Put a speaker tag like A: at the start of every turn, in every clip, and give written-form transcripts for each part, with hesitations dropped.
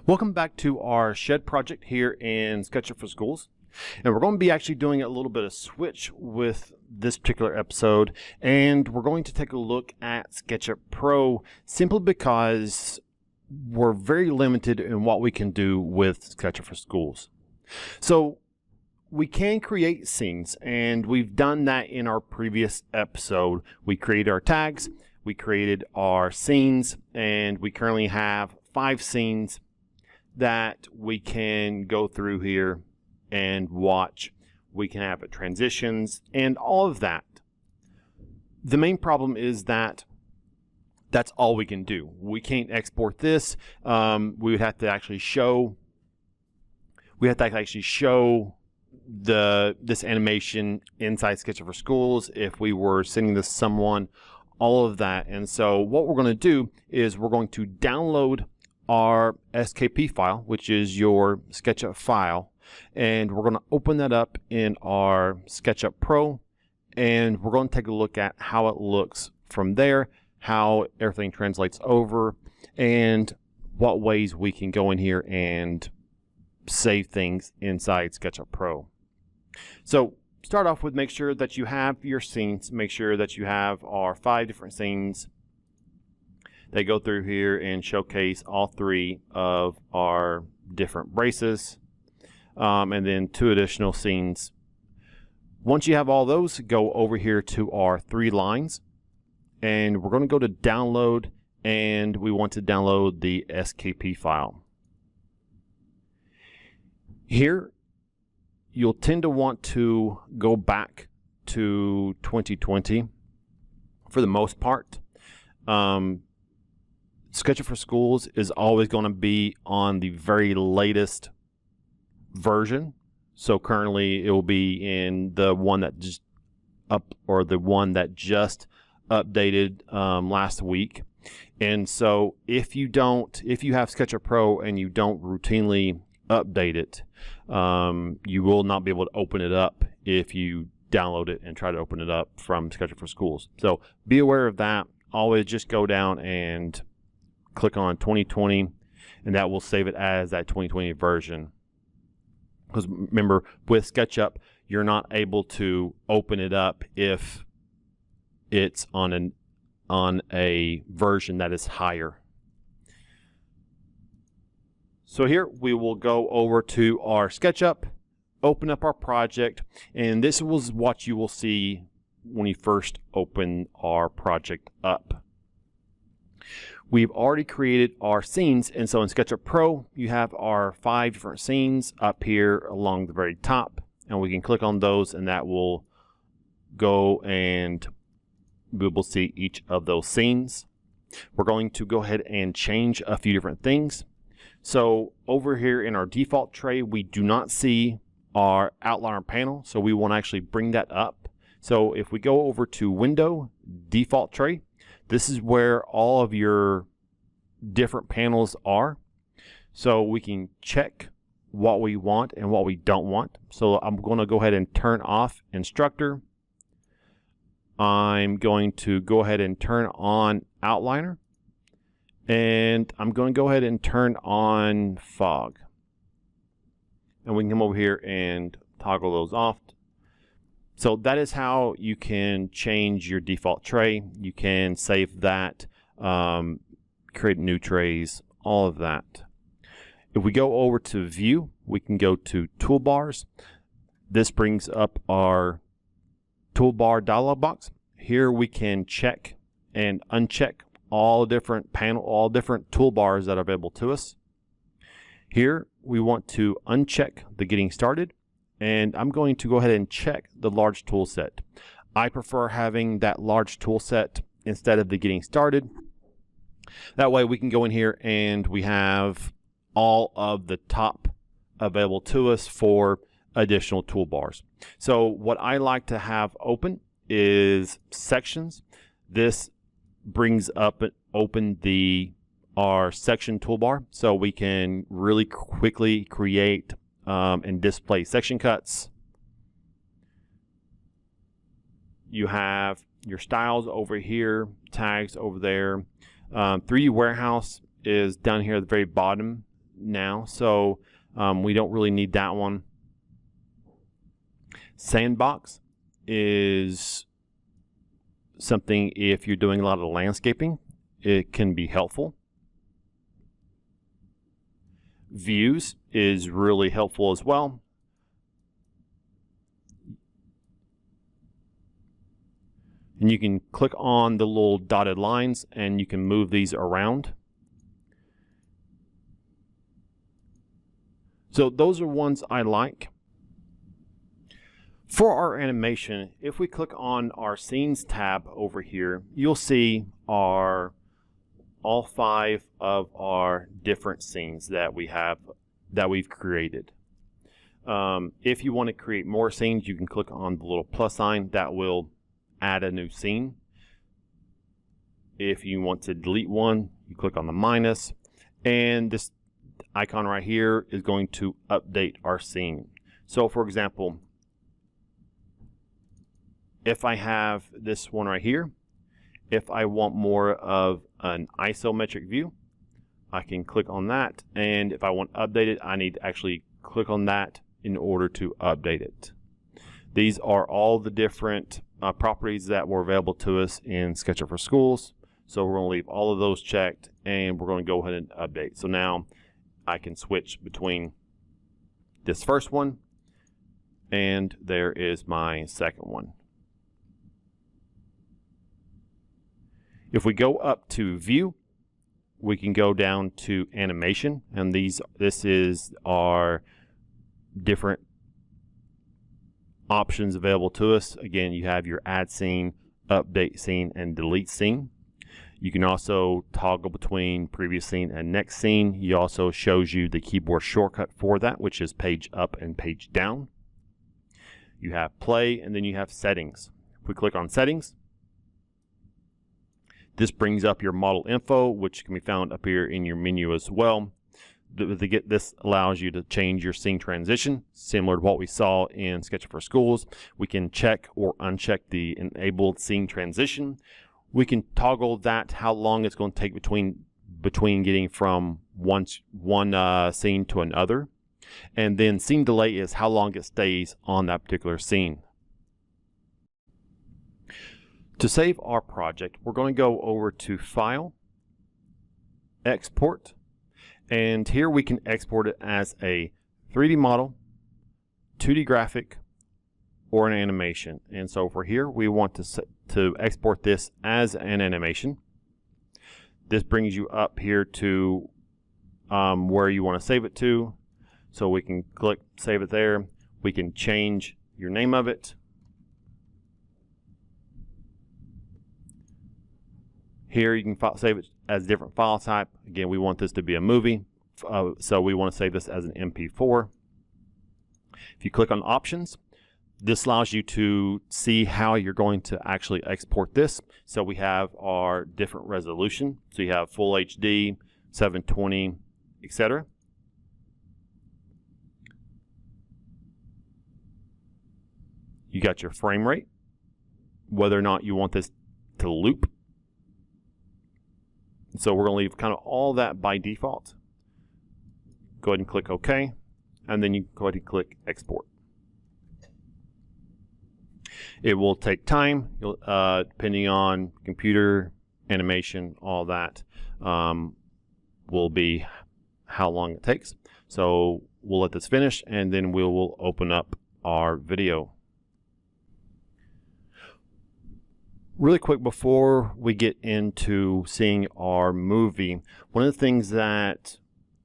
A: Welcome back to our shed project here in SketchUp for Schools. And we're going to be actually doing a little bit of switch with this particular episode, and we're going to take a look at SketchUp Pro simply because we're very limited in what we can do with SketchUp for Schools. So we can create scenes, and we've done that in our previous episode. We created our tags, we created our scenes, and we currently have 5 scenes that we can go through here and watch. We can have transitions and all of that. The main problem is that that's all we can do. We can't export this. We would have to actually show. We have to actually show this animation inside SketchUp for Schools if we were sending this to someone. All of that. And so what we're going to do is we're going to download our SKP file, which is your SketchUp file, and we're going to open that up in our SketchUp Pro, and we're going to take a look at how it looks from there, how everything translates over, and what ways we can go in here and save things inside SketchUp Pro. So start off with make sure that you have your scenes, make sure that you have our 5 different scenes. They go through here and showcase all 3 of our different braces, and then 2 additional scenes. Once you have all those, go over here to our 3 lines, and we're going to go to download, and we want to download the SKP file. Here, you'll tend to want to go back to 2020 for the most part. SketchUp for Schools is always going to be on the very latest version. So currently it will be in the one that just updated last week. And so if you have SketchUp Pro and you don't routinely update it, you will not be able to open it up if you download it and try to open it up from SketchUp for Schools. So be aware of that. Always just go down and click on 2020, and that will save it as that 2020 version. Because remember, with SketchUp, you're not able to open it up if it's on a version that is higher. So here we will go over to our SketchUp, open up our project, and this was what you will see when you first open our project up. We've already created our scenes, and so in SketchUp Pro you have our 5 different scenes up here along the very top, and we can click on those and that will go and we will see each of those scenes. We're going to go ahead and change a few different things. So over here in our default tray we do not see our outliner panel, so we want to actually bring that up. So if we go over to Window, Default Tray, this is where all of your different panels are. So we can check what we want and what we don't want. So I'm going to go ahead and turn off Instructor. I'm going to go ahead and turn on Outliner. And I'm going to go ahead and turn on Fog. And we can come over here and toggle those off. So that is how you can change your default tray. You can save that, create new trays, all of that. If we go over to View, we can go to Toolbars. This brings up our toolbar dialog box. Here we can check and uncheck all different toolbars that are available to us. Here we want to uncheck the Getting Started. And I'm going to go ahead and check the large tool set. I prefer having that large tool set instead of the Getting Started. That way we can go in here and we have all of the top available to us for additional toolbars. So what I like to have open is sections. This brings up and open our section toolbar, so we can really quickly create and display section cuts. You have your styles over here, tags over there. 3D Warehouse is down here at the very bottom. now, so we don't really need that one. Sandbox is something if you're doing a lot of landscaping, it can be helpful. Views is really helpful as well. And you can click on the little dotted lines and you can move these around. So those are ones I like. For our animation, if we click on our scenes tab over here, you'll see all 5 of our different scenes that we've created. If you want to create more scenes, you can click on the little plus sign. That will add a new scene. If you want to delete one, you click on the minus, and this icon right here is going to update our scene. So for example, if I have this one right here, if I want more of an isometric view, I can click on that, and if I want updated, I need to actually click on that in order to update it. These are all the different properties that were available to us in SketchUp for Schools. So we're going to leave all of those checked, and we're going to go ahead and update. So now I can switch between this first one, and there is my second one. If we go up to View, we can go down to Animation, and this is our different options available to us. Again, you have your Add Scene, Update Scene, and Delete Scene. You can also toggle between Previous Scene and Next Scene. He also shows you the keyboard shortcut for that, which is Page Up and Page Down. You have Play, and then you have Settings. If we click on Settings, this brings up your model info, which can be found up here in your menu as well. This allows you to change your scene transition, similar to what we saw in SketchUp for Schools. We can check or uncheck the enabled scene transition. We can toggle that, how long it's going to take between getting from one scene to another. And then scene delay is how long it stays on that particular scene. To save our project, we're going to go over to File, Export, and here we can export it as a 3D model, 2D graphic, or an animation. And so for here, we want to export this as an animation. This brings you up here to where you want to save it to. So we can click Save It there. We can change your name of it. Here you can save it as a different file type. Again, we want this to be a movie, so we want to save this as an MP4. If you click on Options, this allows you to see how you're going to actually export this. So we have our different resolution. So you have Full HD, 720, etc. You got your frame rate, whether or not you want this to loop. So we're going to leave kind of all that by default. Go ahead and click OK, and then you go ahead and click Export. It will take time, depending on computer, animation, all that will be how long it takes. So we'll let this finish, and then we will open up our video. Really quick before we get into seeing our movie, one of the things that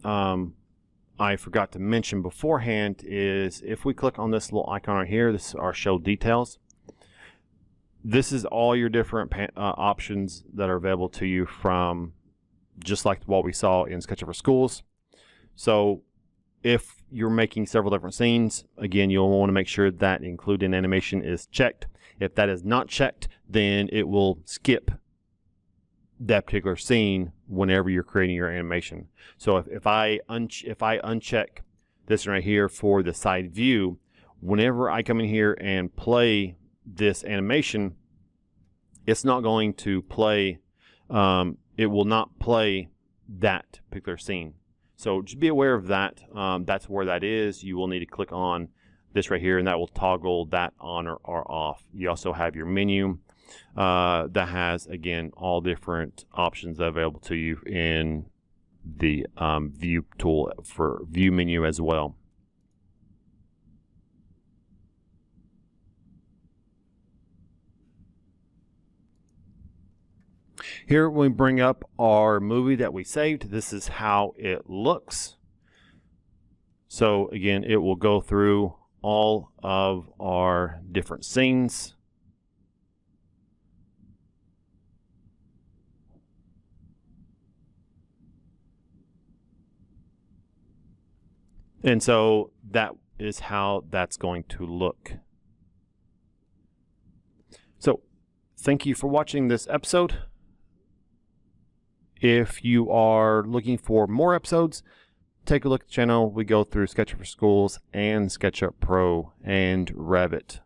A: I forgot to mention beforehand is if we click on this little icon right here, this is our Show Details. This is all your different options that are available to you from just like what we saw in SketchUp for Schools. So if you're making several different scenes, again, you'll want to make sure that Include in Animation is checked. If that is not checked, then it will skip that particular scene whenever you're creating your animation. So if I uncheck this right here for the side view, whenever I come in here and play this animation, it's not going to play, it will not play that particular scene. So just be aware of that. That's where that is. You will need to click on this right here, and that will toggle that on or off. You also have your menu that has, again, all different options available to you in the view tool for view menu as well. Here, when we bring up our movie that we saved, this is how it looks. So again, it will go through all of our different scenes. And so that is how that's going to look. So thank you for watching this episode. If you are looking for more episodes, take a look at the channel. We go through SketchUp for Schools and SketchUp Pro and Revit.